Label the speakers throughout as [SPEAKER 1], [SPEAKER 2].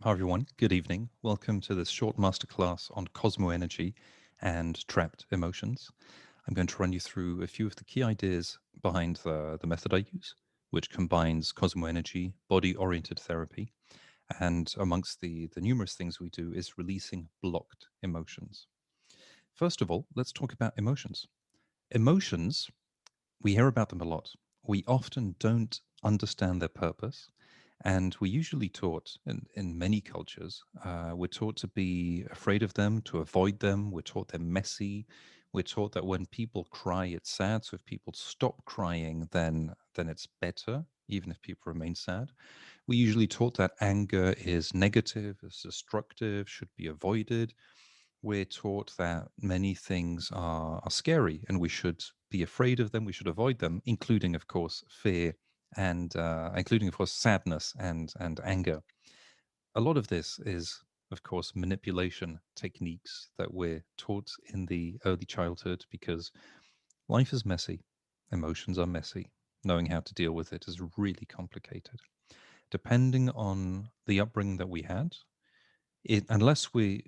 [SPEAKER 1] Hi, everyone. Good evening. Welcome to this short masterclass on Cosmoenergy and trapped emotions. I'm going to run you through a few of the key ideas behind the method I use, which combines Cosmoenergy, body oriented therapy, and amongst the numerous things we do is releasing blocked emotions. First of all, let's talk about emotions. Emotions, we hear about them a lot. We often don't understand their purpose. And we're usually taught in many cultures, we're taught to be afraid of them, to avoid them. We're taught they're messy. We're taught that when people cry, it's sad. So if people stop crying, then it's better, even if people remain sad. We usually taught that anger is negative, is destructive, should be avoided. We're taught that many things are scary and we should be afraid of them, we should avoid them, including, of course, fear and including, of course, sadness and anger. A lot of this is, of course, manipulation techniques that we're taught in the early childhood because life is messy, emotions are messy. Knowing how to deal with it is really complicated. Depending on the upbringing that we had, unless we're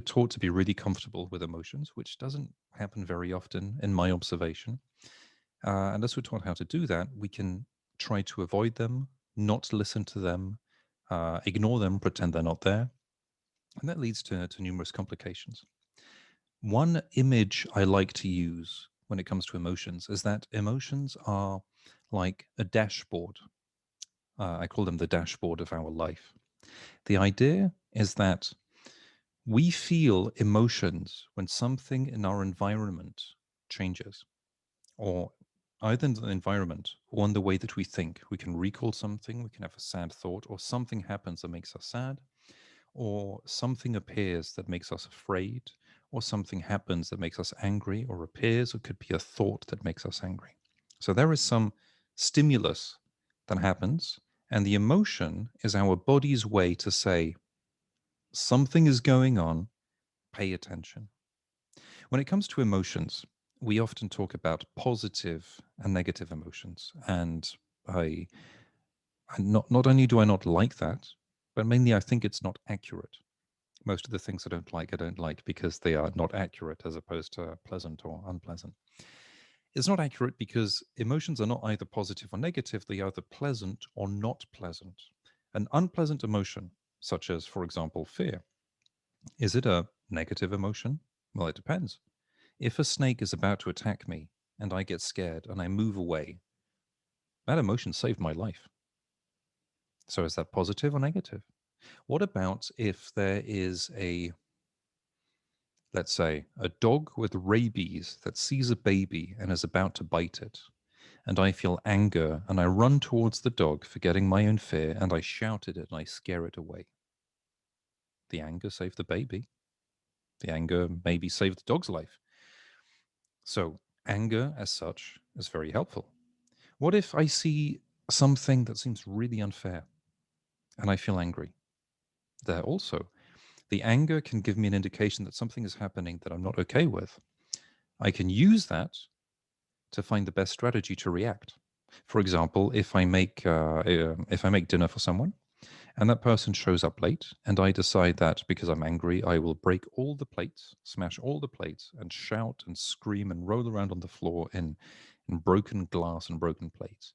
[SPEAKER 1] taught to be really comfortable with emotions, which doesn't happen very often in my observation, unless we're taught how to do that, we can try to avoid them, not listen to them, ignore them, pretend they're not there, and that leads to numerous complications. One image I like to use when it comes to emotions is that emotions are like a dashboard. I call them the dashboard of our life. The idea is that we feel emotions when something in our environment changes, or either in the environment or in the way that we think. We can recall something, we can have a sad thought, or something happens that makes us sad, or something appears that makes us afraid, or something happens that makes us angry, or appears, or could be a thought that makes us angry. So there is some stimulus that happens, and the emotion is our body's way to say, something is going on, pay attention. When it comes to emotions, we often talk about positive and negative emotions. And I, not only do I not like that, but mainly I think it's not accurate. Most of the things I don't like because they are not accurate as opposed to pleasant or unpleasant. It's not accurate because emotions are not either positive or negative, they are either pleasant or not pleasant. An unpleasant emotion, such as, for example, fear, is it a negative emotion? Well, it depends. If a snake is about to attack me and I get scared and I move away, that emotion saved my life. So is that positive or negative? What about if there is let's say, a dog with rabies that sees a baby and is about to bite it, and I feel anger and I run towards the dog, forgetting my own fear, and I shout at it and I scare it away? The anger saved the baby. The anger maybe saved the dog's life. So anger as such is very helpful. What if I see something that seems really unfair and I feel angry? There also, the anger can give me an indication that something is happening that I'm not okay with. I can use that to find the best strategy to react. For example, if I make dinner for someone and that person shows up late, and I decide that because I'm angry, I will break all the plates, smash all the plates, and shout and scream and roll around on the floor in broken glass and broken plates.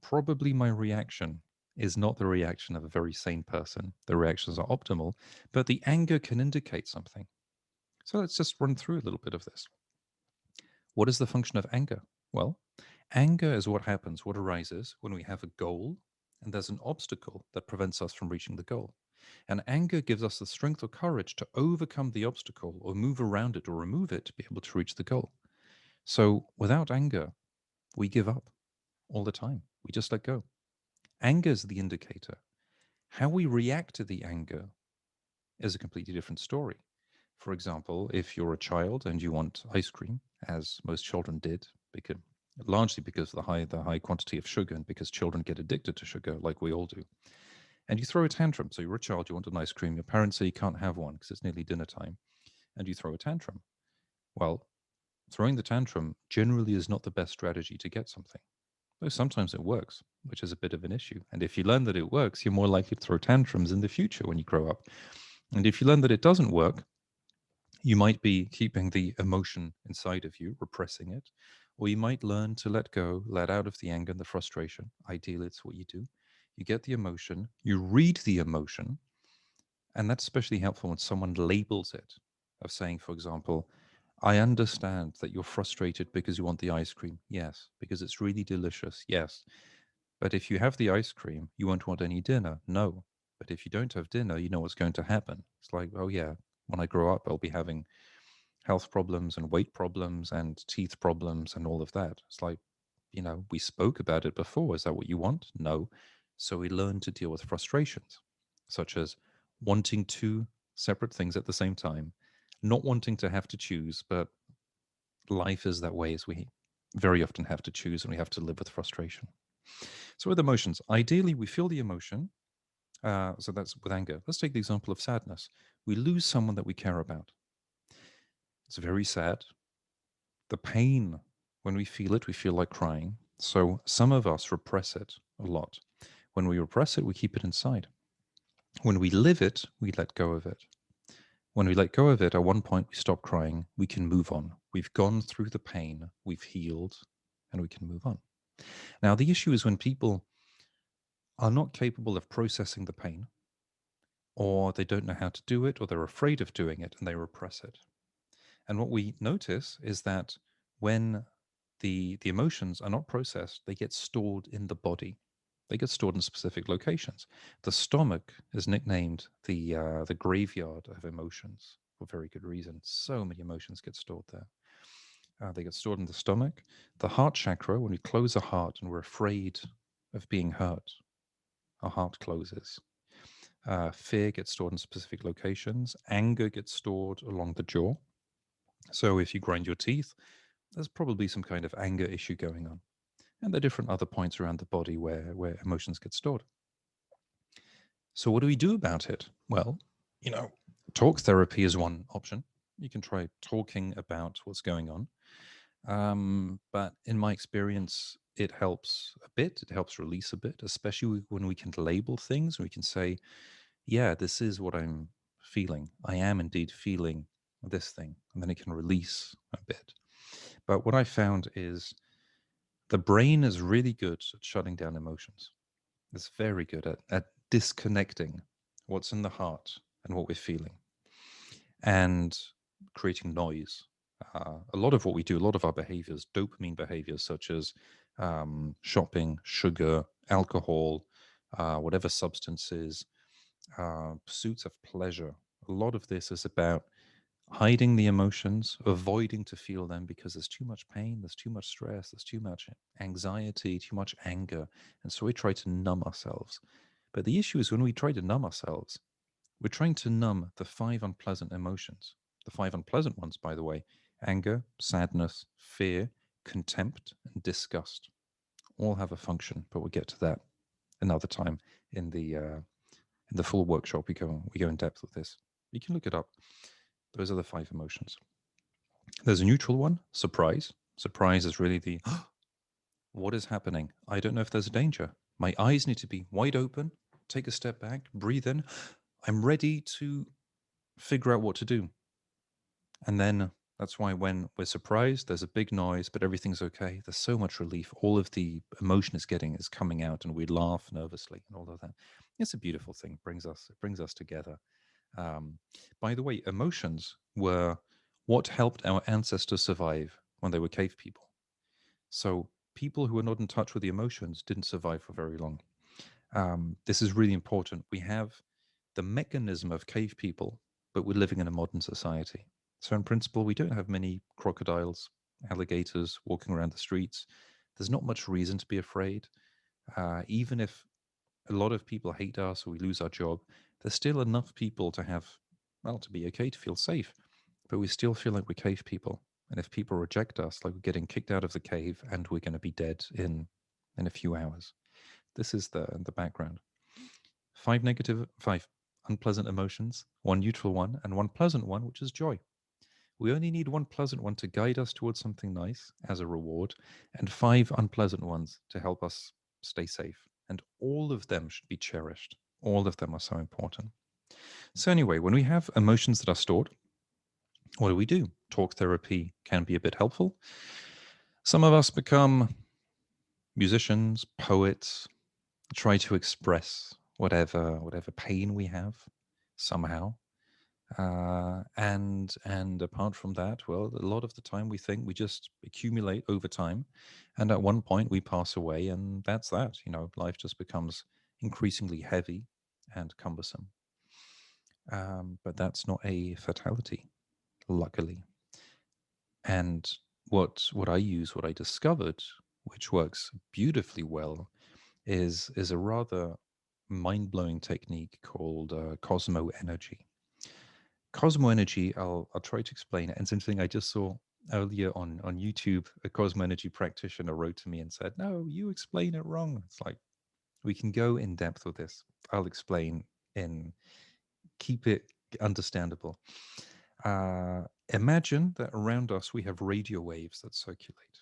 [SPEAKER 1] Probably my reaction is not the reaction of a very sane person. The reactions are optimal, but the anger can indicate something. So let's just run through a little bit of this. What is the function of anger? Well, anger is what happens, what arises when we have a goal and there's an obstacle that prevents us from reaching the goal. And anger gives us the strength or courage to overcome the obstacle or move around it or remove it to be able to reach the goal. So without anger, we give up all the time. We just let go. Anger is the indicator. How we react to the anger is a completely different story. For example, if you're a child and you want ice cream, as most children did, because largely because of the high quantity of sugar and because children get addicted to sugar like we all do. And you throw a tantrum. So you're a child, you want an ice cream, your parents say you can't have one because it's nearly dinner time, and you throw a tantrum. Well, throwing the tantrum generally is not the best strategy to get something. Though sometimes it works, which is a bit of an issue. And if you learn that it works, you're more likely to throw tantrums in the future when you grow up. And if you learn that it doesn't work, you might be keeping the emotion inside of you, repressing it, or you might learn to let go, let out of the anger and the frustration. Ideally, it's what you do. You get the emotion, you read the emotion, and that's especially helpful when someone labels it, of saying, for example, I understand that you're frustrated because you want the ice cream. Yes. Because it's really delicious. Yes. But if you have the ice cream, you won't want any dinner. No. But if you don't have dinner, you know what's going to happen. It's like, oh, yeah, when I grow up, I'll be having health problems and weight problems and teeth problems and all of that. It's like, we spoke about it before. Is that what you want? No. So we learn to deal with frustrations, such as wanting two separate things at the same time, not wanting to have to choose, but life is that way as we very often have to choose and we have to live with frustration. So with emotions, ideally we feel the emotion. So that's with anger. Let's take the example of sadness. We lose someone that we care about. It's very sad. The pain, when we feel like crying. So some of us repress it a lot. When we repress it, we keep it inside. When we live it, we let go of it. When we let go of it, at one point we stop crying, we can move on. We've gone through the pain, we've healed, and we can move on. Now, the issue is when people are not capable of processing the pain, or they don't know how to do it, or they're afraid of doing it, and they repress it. And what we notice is that when the emotions are not processed, they get stored in the body. They get stored in specific locations. The stomach is nicknamed the graveyard of emotions for very good reason. So many emotions get stored there. They get stored in the stomach. The heart chakra, when we close a heart and we're afraid of being hurt, our heart closes. Fear gets stored in specific locations. Anger gets stored along the jaw. So if you grind your teeth, there's probably some kind of anger issue going on. And there are different other points around the body where emotions get stored. So what do we do about it? Well, you know, talk therapy is one option. You can try talking about what's going on. But in my experience, it helps a bit. It helps release a bit, especially when we can label things. We can say, yeah, this is what I'm feeling. I am indeed feeling this thing. And then it can release a bit. But what I found is the brain is really good at shutting down emotions. It's very good at disconnecting what's in the heart and what we're feeling and creating noise. A lot of what we do, a lot of our behaviors, dopamine behaviors such as shopping, sugar, alcohol, whatever substances, pursuits of pleasure, a lot of this is about hiding the emotions, avoiding to feel them because there's too much pain, there's too much stress, there's too much anxiety, too much anger. And so we try to numb ourselves. But the issue is when we try to numb ourselves, we're trying to numb the five unpleasant emotions. The five unpleasant ones, by the way: anger, sadness, fear, contempt, and disgust. All have a function, but we'll get to that another time in the full workshop. We go in depth with this. You can look it up. Those are the five emotions. There's a neutral one, surprise. Surprise is really the what is happening? I don't know if there's a danger. My eyes need to be wide open, take a step back, breathe in. I'm ready to figure out what to do. And then that's why when we're surprised, there's a big noise, but everything's okay. There's so much relief. All of the emotion is getting is coming out, and we laugh nervously and all of that. It's a beautiful thing. It brings us together. Um, by the way, emotions were what helped our ancestors survive when they were cave people. So people who were not in touch with the emotions didn't survive for very long. This is really important. We have the mechanism of cave people, but we're living in a modern society. So, in principle, we don't have many crocodiles, alligators walking around the streets. There's not much reason to be afraid. Even if a lot of people hate us or we lose our job, there's still enough people to have, well, to be okay, to feel safe. But we still feel like we're cave people. And if people reject us, like we're getting kicked out of the cave and we're going to be dead in a few hours. This is the background. Five unpleasant emotions, one neutral one, and one pleasant one, which is joy. We only need one pleasant one to guide us towards something nice as a reward, and five unpleasant ones to help us stay safe. And all of them should be cherished. All of them are so important. So, anyway, when we have emotions that are stored, what do we do? Talk therapy can be a bit helpful. Some of us become musicians, poets, try to express whatever pain we have somehow. And apart from that, well, a lot of the time we think we just accumulate over time, and at one point we pass away, and that's that. Life just becomes increasingly heavy and cumbersome. But that's not a fatality, luckily. And what I use, what I discovered, which works beautifully well, is a rather mind blowing technique called Cosmoenergy. Cosmoenergy, I'll try to explain it. And something I just saw earlier on YouTube, a Cosmoenergy practitioner wrote to me and said, "No, you explain it wrong." It's like we can go in depth with this. I'll explain in keep it understandable. Imagine that around us we have radio waves that circulate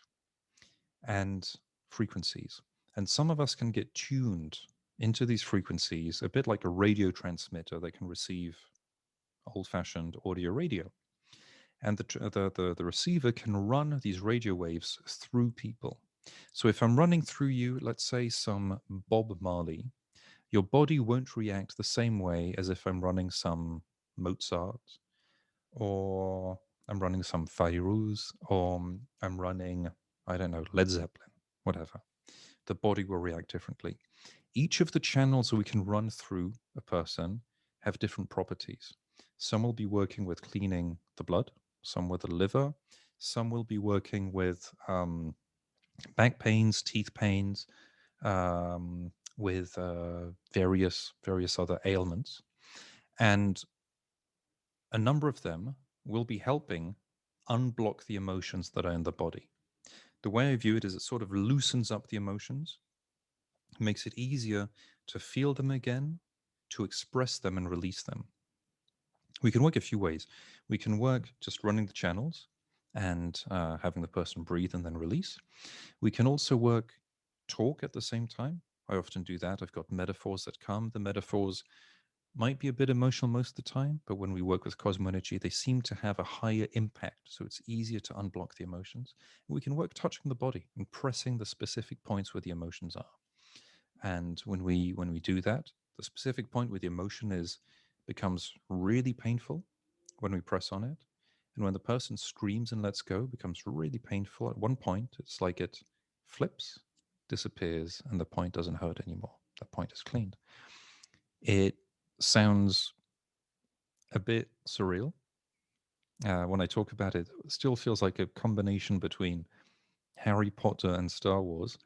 [SPEAKER 1] and frequencies. And some of us can get tuned into these frequencies, a bit like a radio transmitter that can receive old fashioned audio radio. And the receiver can run these radio waves through people. So if I'm running through you, let's say some Bob Marley, your body won't react the same way as if I'm running some Mozart, or I'm running some Fairuz, or I'm running, I don't know, Led Zeppelin, whatever. The body will react differently. Each of the channels we can run through a person have different properties. Some will be working with cleaning the blood, some with the liver, some will be working with back pains, teeth pains, with various other ailments, and a number of them will be helping unblock the emotions that are in the body. The way I view it is it sort of loosens up the emotions, makes it easier to feel them again, to express them and release them. We can work a few ways. We can work just running the channels and having the person breathe and then release. We can also work talk at the same time. I often do that. I've got metaphors that come. The metaphors might be a bit emotional most of the time, but when we work with Cosmoenergy, they seem to have a higher impact. So it's easier to unblock the emotions. We can work touching the body and pressing the specific points where the emotions are. And when we do that, the specific point where the emotion is becomes really painful when we press on it. And when the person screams and lets go, it becomes really painful. At one point, it's like it flips, disappears, and the point doesn't hurt anymore. That point is cleaned. It sounds a bit surreal. When I talk about it, it still feels like a combination between Harry Potter and Star Wars,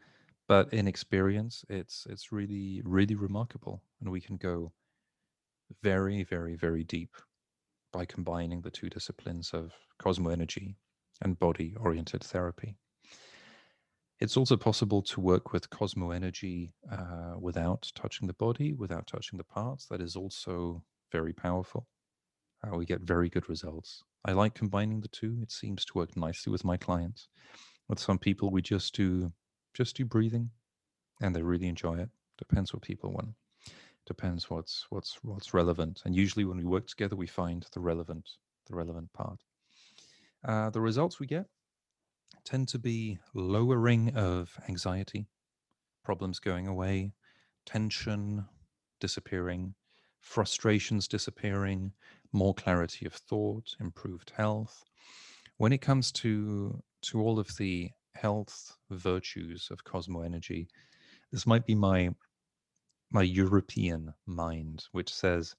[SPEAKER 1] but in experience, it's really really remarkable, and we can go very very very deep by combining the two disciplines of cosmoenergy and body-oriented therapy. It's also possible to work with cosmoenergy without touching the body, without touching the parts. That is also very powerful. We get very good results. I like combining the two. It seems to work nicely with my clients. With some people, we just do breathing, and they really enjoy it. Depends what people want. Depends what's relevant. And usually, when we work together, we find the relevant part. The results we get tend to be lowering of anxiety, problems going away, tension disappearing, frustrations disappearing, more clarity of thought, improved health. When it comes to all of the health virtues of cosmoenergy, this might be my European mind, which says,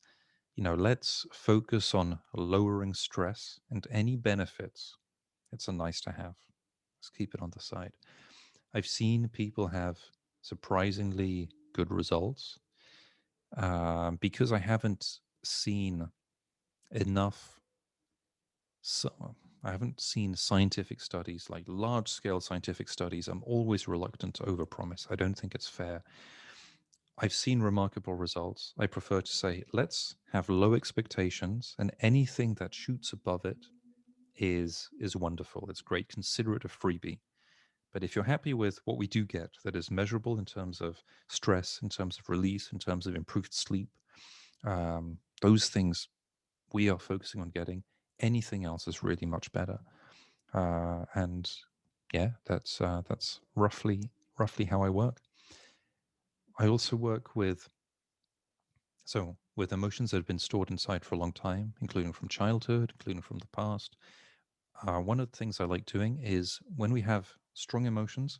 [SPEAKER 1] let's focus on lowering stress and any benefits. It's a nice to have. Let's keep it on the side. I've seen people have surprisingly good results because I haven't seen enough. So I haven't seen scientific studies, like large scale scientific studies. I'm always reluctant to overpromise. I don't think it's fair. I've seen remarkable results. I prefer to say, let's have low expectations, and anything that shoots above it is wonderful. It's great. Consider it a freebie. But if you're happy with what we do get that is measurable in terms of stress, in terms of release, in terms of improved sleep, those things we are focusing on getting, anything else is really much better. And yeah, that's roughly how I work. I also work with emotions that have been stored inside for a long time, including from childhood, including from the past. One of the things I like doing is when we have strong emotions,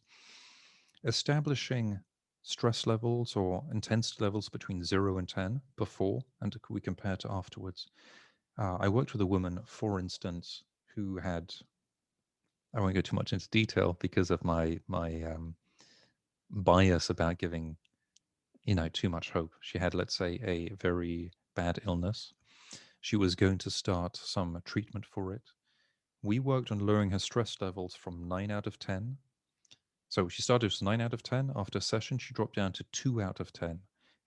[SPEAKER 1] establishing stress levels or intensity levels between 0 and 10 before, and we compare to afterwards. I worked with a woman, for instance, who had, I won't go too much into detail because of my bias about giving too much hope. She had, let's say, a very bad illness. She was going to start some treatment for it. We worked on lowering her stress levels from 9 out of 10. So she started with 9 out of 10. After a session, she dropped down to 2 out of 10.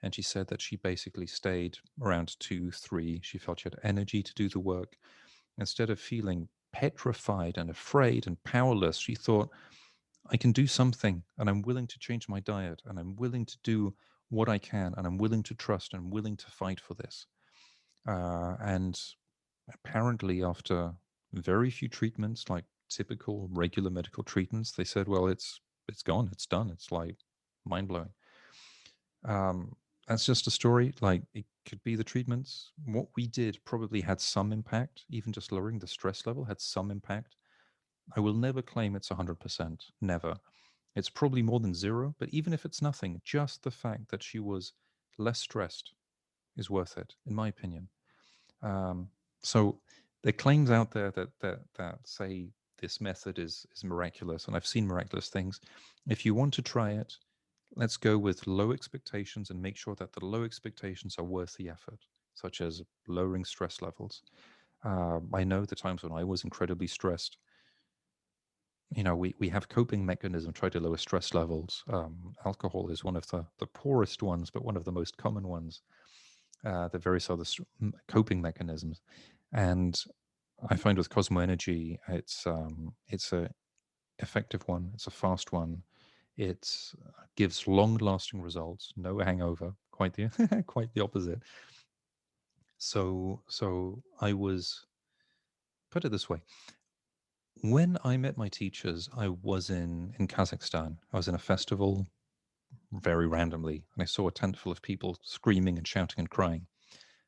[SPEAKER 1] And she said that she basically stayed around 2, 3. She felt she had energy to do the work. Instead of feeling petrified and afraid and powerless, she thought, I can do something, and I'm willing to change my diet, and I'm willing to do what I can, and I'm willing to trust, and willing to fight for this. And apparently, after very few treatments, like typical regular medical treatments, they said, well, it's gone, it's done. It's like mind blowing. That's just a story. Like, it could be the treatments. What we did probably had some impact. Even just lowering the stress level had some impact. I will never claim it's 100%. Never. It's probably more than zero, but even if it's nothing, just the fact that she was less stressed is worth it, in my opinion. Um, so there are claims out there that say this method is miraculous, and I've seen miraculous things. If you want to try it, let's go with low expectations and make sure that the low expectations are worth the effort, such as lowering stress levels. I know the times when I was incredibly stressed, we have coping mechanisms, try to lower stress levels. Alcohol is one of the poorest ones, but one of the most common ones. The various other coping mechanisms. And I find with Cosmoenergy, it's a effective one. It's a fast one. It gives long-lasting results, no hangover. Quite the quite the opposite. So I was, put it this way. When I met my teachers, I was in Kazakhstan. I was in a festival very randomly, and I saw a tent full of people screaming and shouting and crying.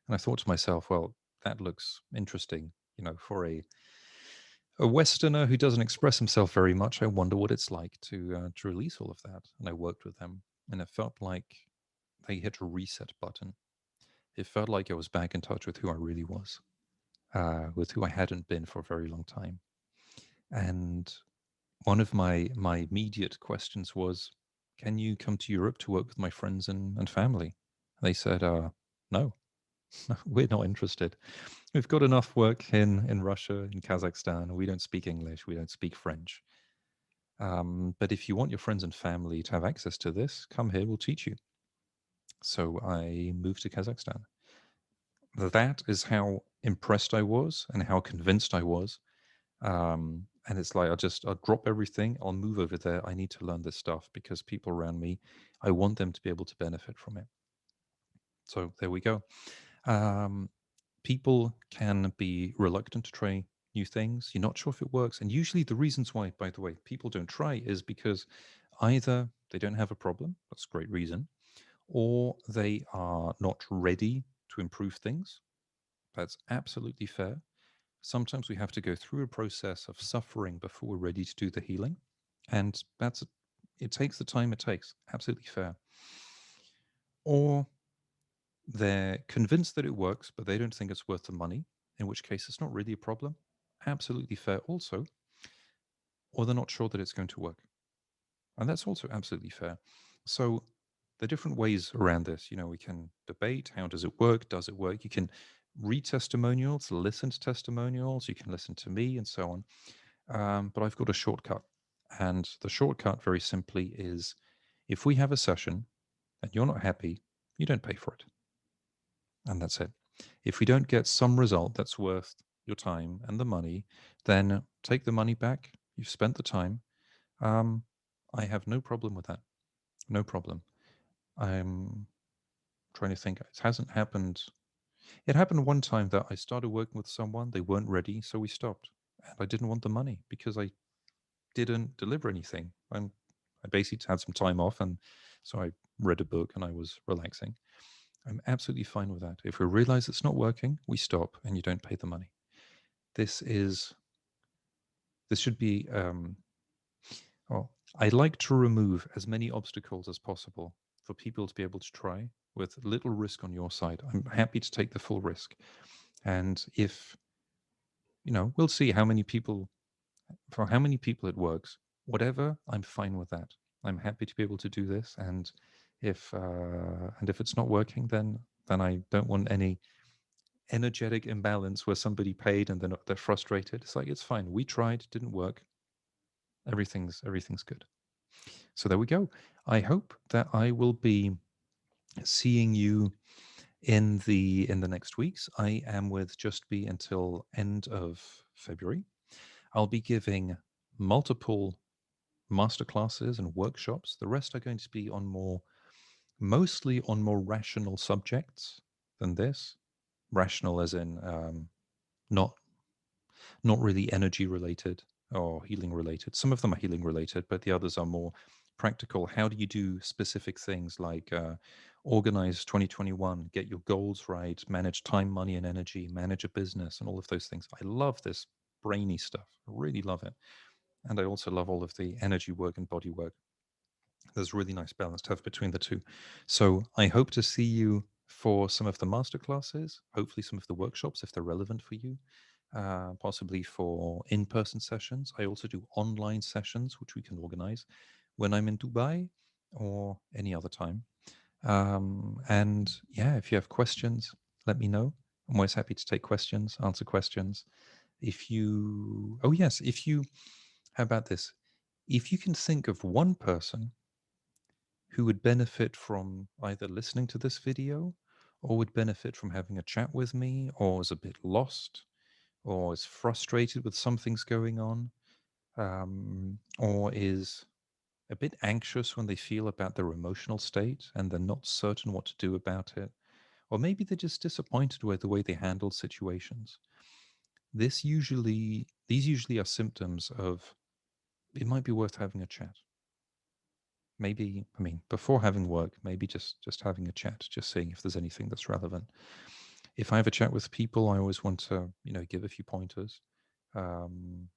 [SPEAKER 1] And I thought to myself, well, that looks interesting, for a Westerner who doesn't express himself very much. I wonder what it's like to release all of that. And I worked with them, and it felt like they hit a reset button. It felt like I was back in touch with who I really was, with who I hadn't been for a very long time. And one of my immediate questions was, "Can you come to Europe to work with my friends and family?" They said, "No, we're not interested. We've got enough work in Russia, in Kazakhstan. We don't speak English. We don't speak French. But if you want your friends and family to have access to this, come here. We'll teach you." So I moved to Kazakhstan. That is how impressed I was and how convinced I was. And it's like I'll drop everything. I'll move over there. I need to learn this stuff because people around me, I want them to be able to benefit from it. So there we go. Um, People can be reluctant to try new things. You're not sure if it works. And usually the reasons why, by the way, people don't try is because either they don't have a problem, that's a great reason, or they are not ready to improve things. That's absolutely fair. Sometimes we have to go through a process of suffering before we're ready to do the healing. And it takes the time it takes. Absolutely fair. Or they're convinced that it works, but they don't think it's worth the money, in which case it's not really a problem. Absolutely fair also. Or they're not sure that it's going to work. And that's also absolutely fair. So there are different ways around this. We can debate, how does it work? Does it work? You can read testimonials, listen to testimonials, you can listen to me, and so on. But I've got a shortcut. And the shortcut, very simply, is if we have a session and you're not happy, you don't pay for it. And that's it. If we don't get some result that's worth your time and the money, then take the money back. You've spent the time. Um, I have no problem with that. No problem. I'm trying to think. It hasn't happened. It happened one time that I started working with someone. They weren't ready, so we stopped. And I didn't want the money because I didn't deliver anything. I basically had some time off, and so I read a book and I was relaxing. I'm absolutely fine with that. If we realize it's not working, we stop and you don't pay the money. This is this should be well, I like to remove as many obstacles as possible for people to be able to try with little risk on your side. I'm happy to take the full risk. And if, we'll see how many people, for how many people it works, whatever, I'm fine with that. I'm happy to be able to do this. And if it's not working, then I don't want any energetic imbalance where somebody paid and they're frustrated. It's like, it's fine. We tried, didn't work. Everything's good. So there we go. I hope that I will be seeing you in the next weeks. I am with Just Be until end of February. I'll be giving multiple masterclasses and workshops. The rest are going to be mostly on more rational subjects than this. Rational as in not not really energy related or healing related. Some of them are healing related, but the others are more practical. How do you do specific things like organize 2021, get your goals right, manage time, money, and energy, manage a business, and all of those things? I love this brainy stuff. I really love it. And I also love all of the energy work and body work. There's a really nice balance to have between the two. So I hope to see you for some of the master classes, hopefully some of the workshops if they're relevant for you, possibly for in-person sessions. I also do online sessions, which we can organize when I'm in Dubai or any other time. And yeah, if you have questions, let me know. I'm always happy to take questions, answer questions. Oh yes, how about this? If you can think of one person who would benefit from either listening to this video or would benefit from having a chat with me or is a bit lost or is frustrated with some things going on, or is a bit anxious when they feel about their emotional state and they're not certain what to do about it, or maybe they're just disappointed with the way they handle situations. These usually are symptoms of it might be worth having a chat. Maybe, I mean, before having work, maybe just having a chat, just seeing if there's anything that's relevant. If I have a chat with people, I always want to, give a few pointers,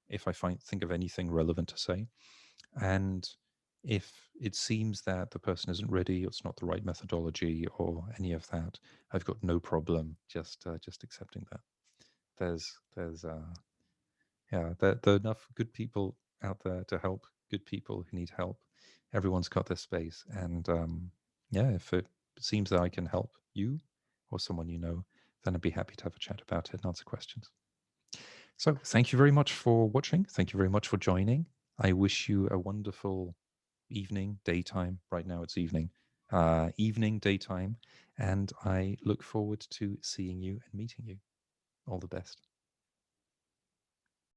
[SPEAKER 1] if I think of anything relevant to say. And if it seems that the person isn't ready, or it's not the right methodology, or any of that, I've got no problem just accepting that. There's yeah, there are enough good people out there to help good people who need help. Everyone's got their space, and yeah, if it seems that I can help you or someone you know, then I'd be happy to have a chat about it and answer questions. So, thank you very much for watching. Thank you very much for joining. I wish you a wonderful evening, daytime. Right now, it's evening, daytime, and I look forward to seeing you and meeting you. All the best.